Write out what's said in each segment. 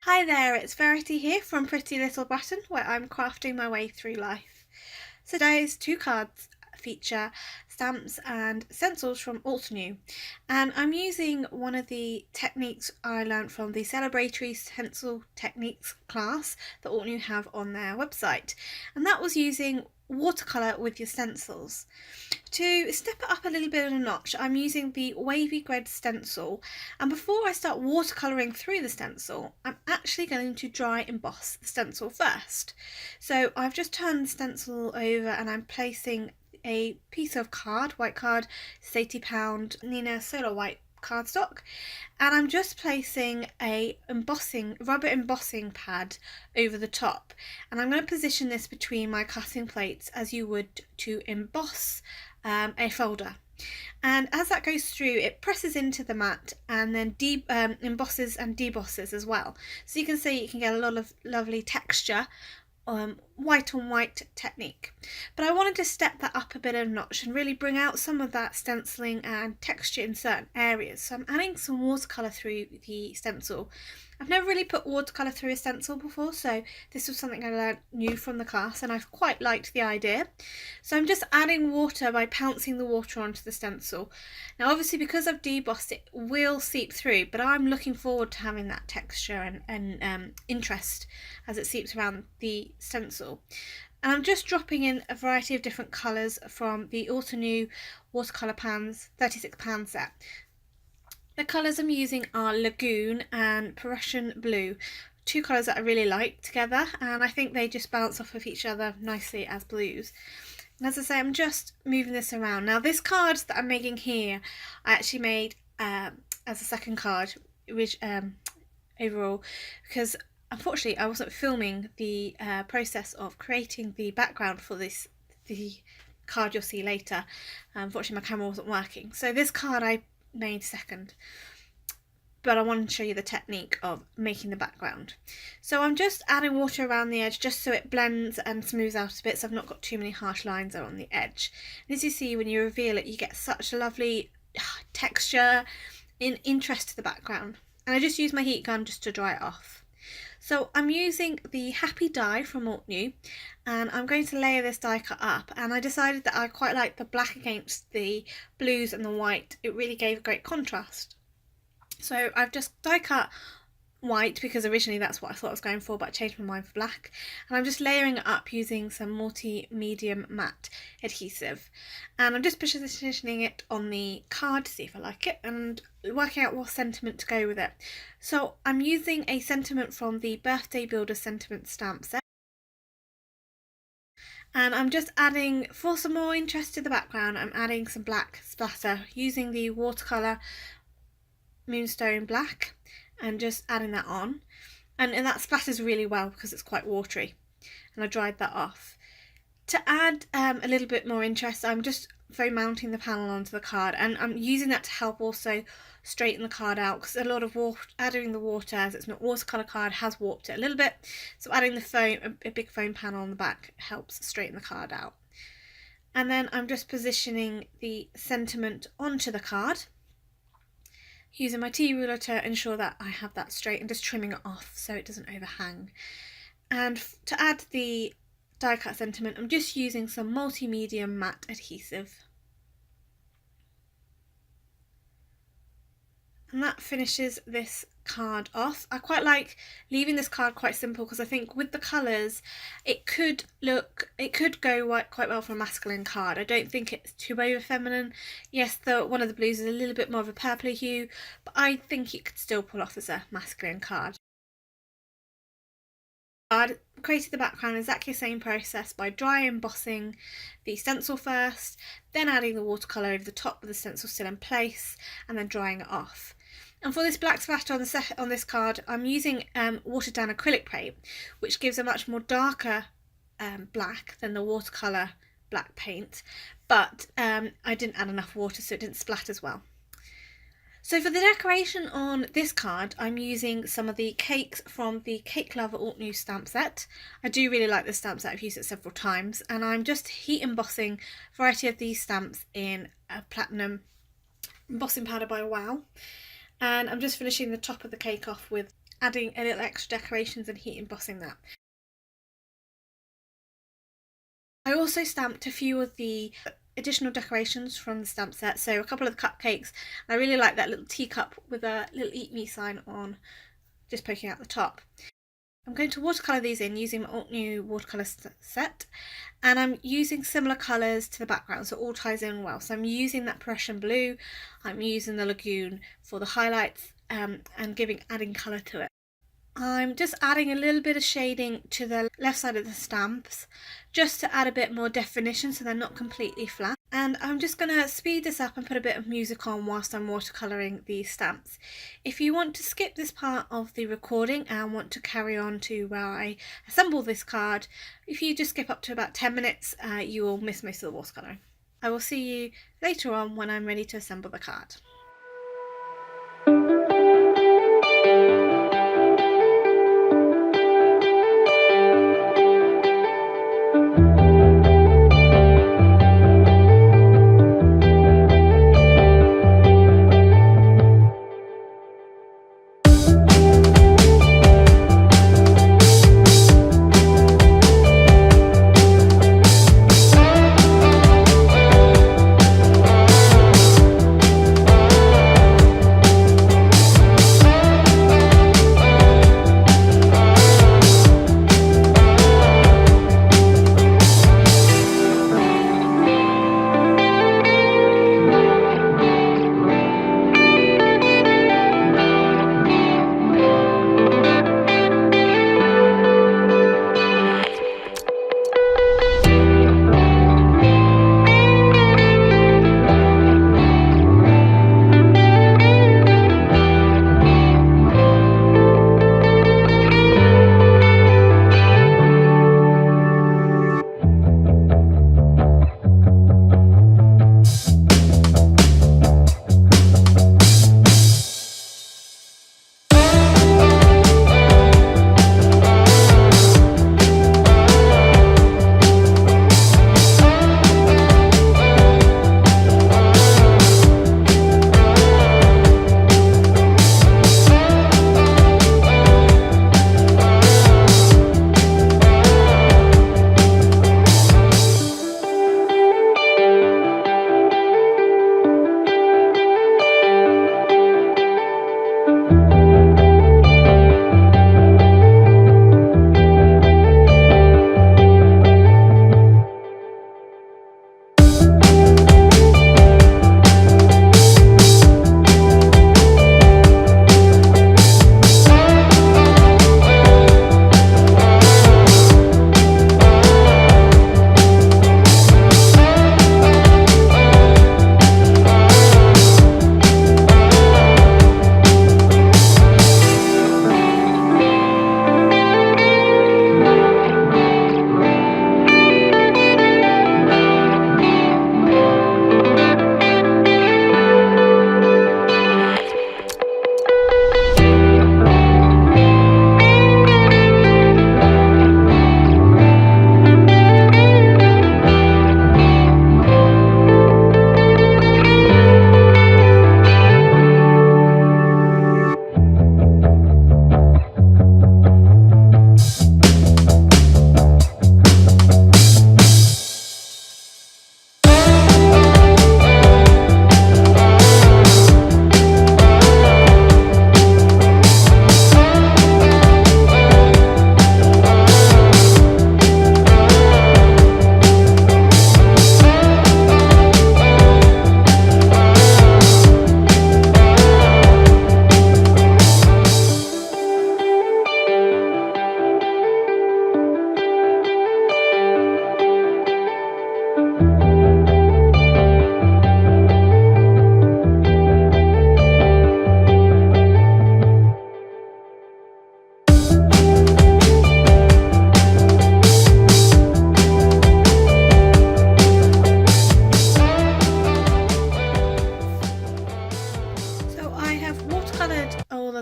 Hi there, it's Verity here from Pretty Little Button, where I'm crafting my way through life. So today's two cards feature stamps and stencils from Altenew, and I'm using one of the techniques I learned from the celebratory stencil techniques class that Altenew have on their website, and that was using watercolour with your stencils. To step it up a little bit of a notch, I'm using the wavy grid stencil, and before I start watercolouring through the stencil, I'm actually going to dry emboss the stencil first. So I've just turned the stencil over and I'm placing a piece of card, white card, it's £80 Nina Solar White cardstock, and I'm just placing a rubber embossing pad over the top, and I'm going to position this between my cutting plates as you would to emboss a folder. And as that goes through, it presses into the mat and then embosses and debosses as well. So you can see you can get a lot of lovely texture, white on white technique. But I wanted to step that up a bit of a notch and really bring out some of that stenciling and texture in certain areas. So I'm adding some watercolour through the stencil. I've never really put watercolour through a stencil before, so this was something I learned new from the class and I've quite liked the idea. So I'm just adding water by pouncing the water onto the stencil. Now obviously because I've debossed it will seep through, but I'm looking forward to having that texture and interest as it seeps around the stencil. And I'm just dropping in a variety of different colours from the Altenew watercolour pans 36 pan set. The colours I'm using are Lagoon and Prussian Blue, two colours that I really like together, and I think they just bounce off of each other nicely as blues. And as I say, I'm just moving this around. Now this card that I'm making here, I actually made as a second card, which overall, because unfortunately I wasn't filming the process of creating the background for the card you'll see later. Unfortunately my camera wasn't working, so this card I made second, but I wanted to show you the technique of making the background. So I'm just adding water around the edge just so it blends and smooths out a bit, so I've not got too many harsh lines on the edge. And as you see, when you reveal it, you get such a lovely texture and interest to the background. And I just use my heat gun just to dry it off. So I'm using the Happy die from Altenew, and I'm going to layer this die cut up, and I decided that I quite like the black against the blues and the white. It really gave a great contrast. So I've just die cut white because originally that's what I thought I was going for, but I changed my mind for black, and I'm just layering it up using some multi-medium matte adhesive, and I'm just positioning it on the card to see if I like it and working out what sentiment to go with it. So I'm using a sentiment from the Birthday Builder sentiment stamp set, and I'm just adding, for some more interest to the background, I'm adding some black splatter using the watercolour Moonstone Black, and just adding that on, and that splatters really well because it's quite watery, and I dried that off. To add a little bit more interest, I'm just foam mounting the panel onto the card, and I'm using that to help also straighten the card out, because a lot of adding the water, as it's not watercolour card, has warped it a little bit, so adding the foam, a big foam panel on the back, helps straighten the card out. And then I'm just positioning the sentiment onto the card using my T-ruler to ensure that I have that straight, and just trimming it off so it doesn't overhang. And to add the die cut sentiment, I'm just using some multi-medium matte adhesive. And that finishes this card off. I quite like leaving this card quite simple because I think with the colours it could go quite well for a masculine card. I don't think it's too over feminine. Yes, one of the blues is a little bit more of a purpley hue, but I think it could still pull off as a masculine card. I created the background exactly the same process by dry embossing the stencil first, then adding the watercolour over the top with the stencil still in place, and then drying it off. And for this black splatter on this card, I'm using watered down acrylic paint, which gives a much more darker black than the watercolour black paint, but I didn't add enough water so it didn't splat as well. So for the decoration on this card, I'm using some of the cakes from the Cake Lover Altenew stamp set. I do really like this stamp set, I've used it several times, and I'm just heat embossing a variety of these stamps in a platinum embossing powder by Wow. And I'm just finishing the top of the cake off with adding a little extra decorations and heat embossing that. I also stamped a few of the additional decorations from the stamp set, so a couple of the cupcakes. I really like that little teacup with a little eat me sign on, just poking out the top. I'm going to watercolour these in using my Altenew watercolour set, and I'm using similar colours to the background, so it all ties in well. So I'm using that Prussian blue, I'm using the Lagoon for the highlights, and adding colour to it. I'm just adding a little bit of shading to the left side of the stamps just to add a bit more definition so they're not completely flat. And I'm just going to speed this up and put a bit of music on whilst I'm watercolouring these stamps. If you want to skip this part of the recording and want to carry on to where I assemble this card, if you just skip up to about 10 minutes, you will miss most of the watercolouring. I will see you later on when I'm ready to assemble the card.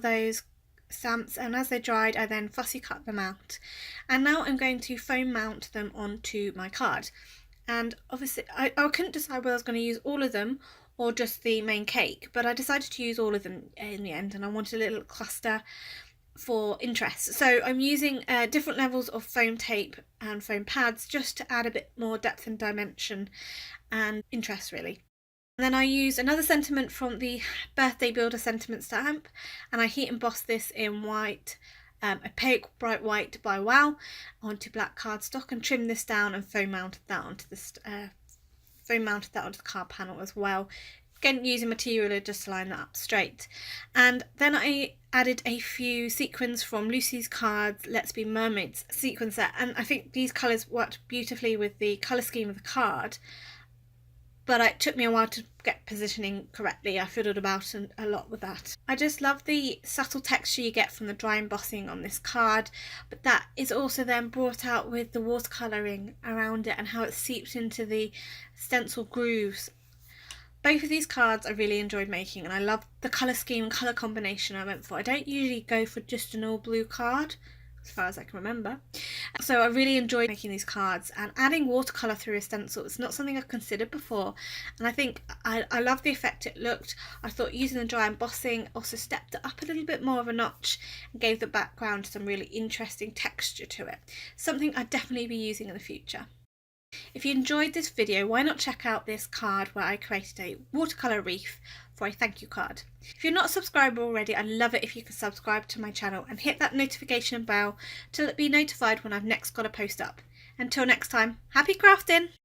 those stamps, and as they dried I then fussy cut them out, and now I'm going to foam mount them onto my card. And obviously I couldn't decide whether I was going to use all of them or just the main cake, but I decided to use all of them in the end, and I wanted a little cluster for interest. So I'm using different levels of foam tape and foam pads just to add a bit more depth and dimension and interest really. And then I use another sentiment from the Birthday Builder sentiment stamp, and I heat emboss this in white, opaque bright white by WOW, onto black cardstock, and trim this down and foam mounted that onto the card panel as well. Again, using material just to line that up straight. And then I added a few sequins from Lucy's cards Let's Be Mermaids sequin set, and I think these colours worked beautifully with the colour scheme of the card, but it took me a while to get positioning correctly. I fiddled about a lot with that. I just love the subtle texture you get from the dry embossing on this card, but that is also then brought out with the watercolouring around it and how it seeps into the stencil grooves. Both of these cards I really enjoyed making, and I love the colour scheme and colour combination I went for. I don't usually go for just an all blue card, as far as I can remember. So I really enjoyed making these cards, and adding watercolour through a stencil is not something I've considered before, and I think I love the effect it looked. I thought using the dry embossing also stepped it up a little bit more of a notch and gave the background some really interesting texture to it. Something I'd definitely be using in the future. If you enjoyed this video, why not check out this card where I created a watercolour wreath for a thank you card. If you're not subscribed already, I'd love it if you could subscribe to my channel and hit that notification bell to be notified when I've next got a post up. Until next time, happy crafting!